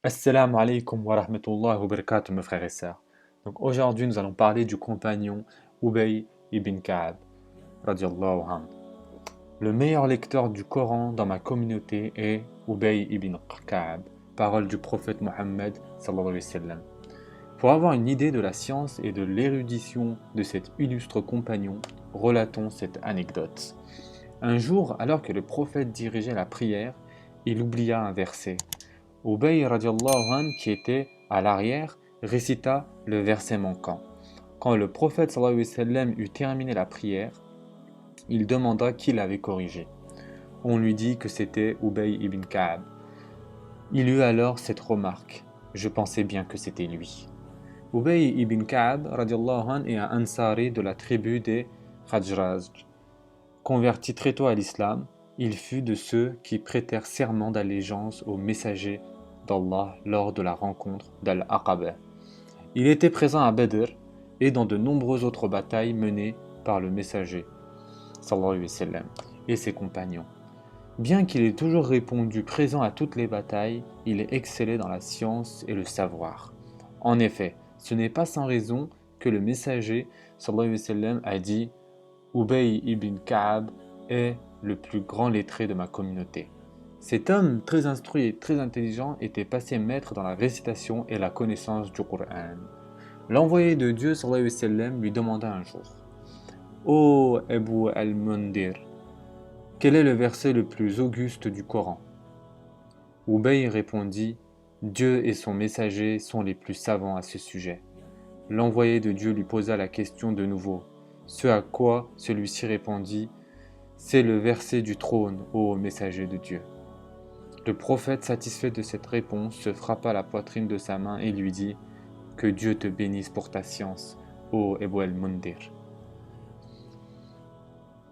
Assalamu alaikum wa rahmatullahi wa barakatuh, mes frères et sœurs. Donc aujourd'hui, nous allons parler du compagnon Ubay ibn Ka'ab, radiallahu anhu. Le meilleur lecteur du Coran dans ma communauté est Ubay ibn Ka'ab, parole du prophète Mohammed sallallahu alayhi wa sallam. Pour avoir une idée de la science et de l'érudition de cet illustre compagnon, relatons cette anecdote. Un jour, alors que le prophète dirigeait la prière, il oublia un verset. Ubay radiallahu anh, qui était à l'arrière, récita le verset manquant. Quand le prophète sallallahu alayhi wa sallam eut terminé la prière, il demanda qui l'avait corrigé. On lui dit que c'était Ubay ibn Ka'ab. Il eut alors cette remarque. Je pensais bien que c'était lui. Ubay ibn Ka'ab radiallahu anh, est un Ansari de la tribu des Khajraj. Converti très tôt à l'islam, il fut de ceux qui prêtèrent serment d'allégeance au messager d'Allah lors de la rencontre d'Al-Aqaba. Il était présent à Badr et dans de nombreuses autres batailles menées par le messager sallallahu alayhi wa sallam, et ses compagnons. Bien qu'il ait toujours répondu présent à toutes les batailles, il excellait dans la science et le savoir. En effet, ce n'est pas sans raison que le messager sallallahu alayhi wa sallam a dit Ubay ibn Ka'ab est le plus grand lettré de ma communauté. Cet homme très instruit et très intelligent était passé maître dans la récitation et la connaissance du Coran. L'envoyé de Dieu sallallahu alayhi wa sallam lui demanda un jour Ô Abu al-Mundir, quel est le verset le plus auguste du Coran? Ubay répondit Dieu et son messager sont les plus savants à ce sujet. L'envoyé de Dieu lui posa la question de nouveau, ce à quoi celui-ci répondit C'est le verset du trône, ô messager de Dieu. Le prophète, satisfait de cette réponse, se frappa la poitrine de sa main et lui dit Que Dieu te bénisse pour ta science, ô Abu al-Mundir.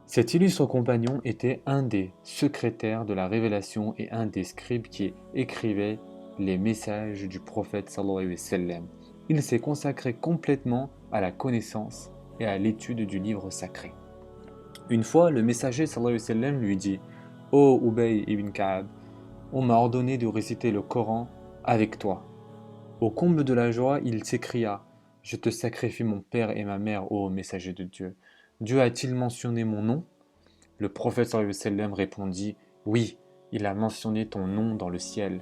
Cet illustre compagnon était un des secrétaires de la révélation et un des scribes qui écrivaient les messages du prophète sallallahu alayhi wa sallam. Il s'est consacré complètement à la connaissance et à l'étude du livre sacré. Une fois, le messager sallallahu alayhi wa sallam lui dit Ô Ubay ibn Ka'ab, on m'a ordonné de réciter le Coran avec toi. Au comble de la joie, il s'écria Je te sacrifie mon père et ma mère, ô messager de Dieu. Dieu a-t-il mentionné mon nom? Le prophète sallallahu alayhi wa sallam répondit Oui, il a mentionné ton nom dans le ciel.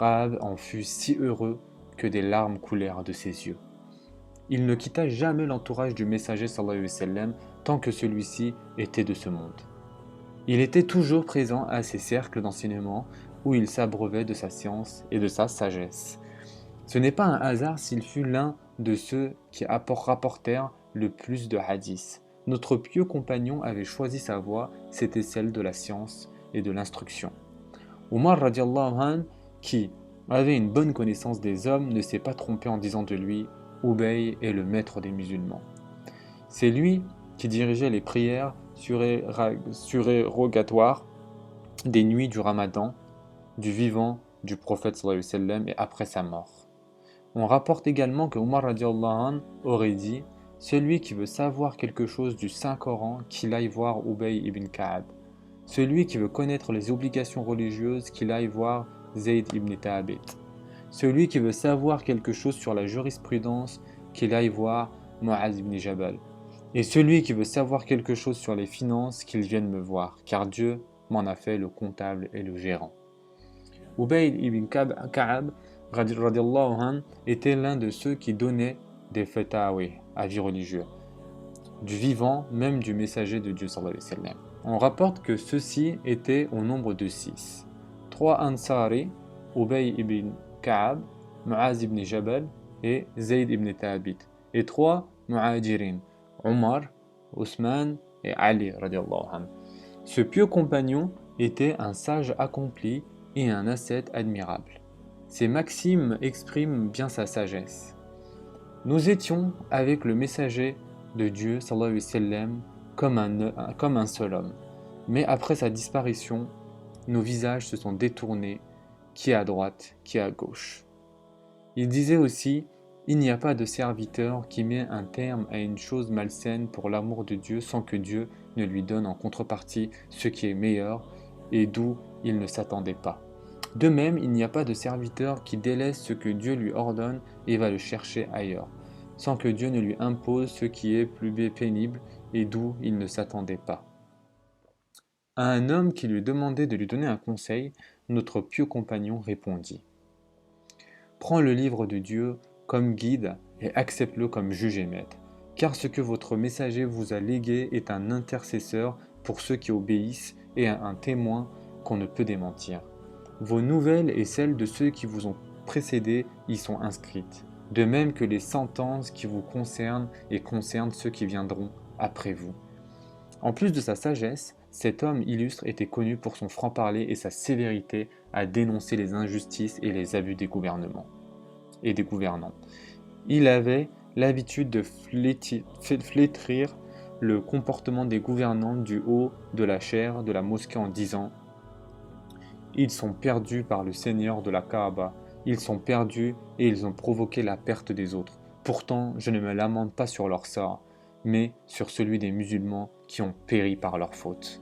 Ka'ab en fut si heureux que des larmes coulèrent de ses yeux. Il ne quitta jamais l'entourage du messager sallallahu alayhi wa sallam tant que celui-ci était de ce monde. Il était toujours présent à ces cercles d'enseignement où il s'abreuvait de sa science et de sa sagesse. Ce n'est pas un hasard s'il fut l'un de ceux qui rapportèrent le plus de hadiths. Notre pieux compagnon avait choisi sa voie, c'était celle de la science et de l'instruction. Omar radiallahu anh, qui avait une bonne connaissance des hommes, ne s'est pas trompé en disant de lui « Ubay est le maître des musulmans ». C'est lui qui dirigeait les prières surérogatoires des nuits du Ramadan, du vivant du prophète sallallahu alayhi wa sallam et après sa mort. On rapporte également que Omar radiallahu anh aurait dit « Celui qui veut savoir quelque chose du Saint-Coran, qu'il aille voir Ubay ibn Ka'ab. Celui qui veut connaître les obligations religieuses, qu'il aille voir Zayd ibn Thabit. Celui qui veut savoir quelque chose sur la jurisprudence, qu'il aille voir Mu'adh ibn Jabal. Et celui qui veut savoir quelque chose sur les finances, qu'il vienne me voir, car Dieu m'en a fait le comptable et le gérant. » Ubay ibn Ka'ab radiallahu anh, était l'un de ceux qui donnaient des fatawi, avis religieux, du vivant, même du messager de Dieu sallallahu alayhi wa sallam. On rapporte que ceux-ci étaient au nombre de 6. 3 Ansari, Ubay ibn Ka'ab, Mu'az ibn Jabal et Zayd ibn Thabit. Et 3 Mu'ajirin, Omar, Ousmane et Ali radiallahu anh. Ce pieux compagnon était un sage accompli et un ascète admirable. Ces maximes expriment bien sa sagesse. Nous étions avec le messager de Dieu sallallahu alayhi wa sallam comme un seul homme. Mais après sa disparition, nos visages se sont détournés, qui à droite, qui à gauche. Il disait aussi Il n'y a pas de serviteur qui met un terme à une chose malsaine pour l'amour de Dieu sans que Dieu ne lui donne en contrepartie ce qui est meilleur et d'où il ne s'attendait pas. De même, il n'y a pas de serviteur qui délaisse ce que Dieu lui ordonne et va le chercher ailleurs, sans que Dieu ne lui impose ce qui est plus pénible et d'où il ne s'attendait pas. À un homme qui lui demandait de lui donner un conseil, notre pieux compagnon répondit: Prends le livre de Dieu comme guide et accepte-le comme juge et maître, car ce que votre messager vous a légué est un intercesseur pour ceux qui obéissent et un témoin qu'on ne peut démentir. Vos nouvelles et celles de ceux qui vous ont précédés y sont inscrites, de même que les sentences qui vous concernent et concernent ceux qui viendront après vous. En plus de sa sagesse, cet homme illustre était connu pour son franc-parler et sa sévérité à dénoncer les injustices et les abus des gouvernements et des gouvernants. Il avait l'habitude de flétrir le comportement des gouvernants du haut de la chaire de la mosquée en disant: Ils sont perdus par le Seigneur de la Kaaba, ils sont perdus et ils ont provoqué la perte des autres. Pourtant, je ne me lamente pas sur leur sort, mais sur celui des musulmans qui ont péri par leur faute.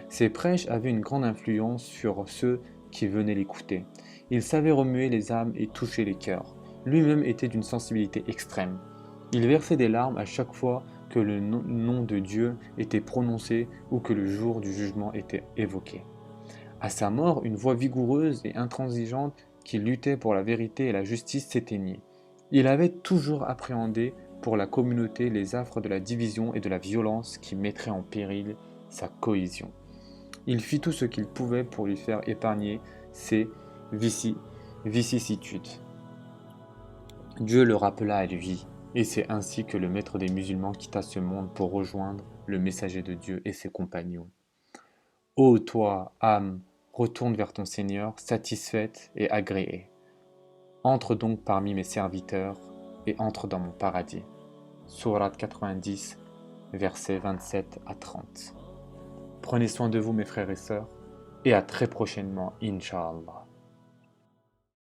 Ces prêches avaient une grande influence sur ceux qui venaient l'écouter. Il savait remuer les âmes et toucher les cœurs. Lui-même était d'une sensibilité extrême. Il versait des larmes à chaque fois que le nom de Dieu était prononcé ou que le jour du jugement était évoqué. À sa mort, une voix vigoureuse et intransigeante qui luttait pour la vérité et la justice s'éteignit. Il avait toujours appréhendé pour la communauté les affres de la division et de la violence qui mettraient en péril sa cohésion. Il fit tout ce qu'il pouvait pour lui faire épargner ces vicissitudes. Dieu le rappela à lui, et c'est ainsi que le maître des musulmans quitta ce monde pour rejoindre le messager de Dieu et ses compagnons. Ô toi, âme, retourne vers ton Seigneur, satisfaite et agréée. Entre donc parmi mes serviteurs et entre dans mon paradis. Sourate 90, versets 27 à 30. Prenez soin de vous mes frères et sœurs, et à très prochainement, Inch'Allah.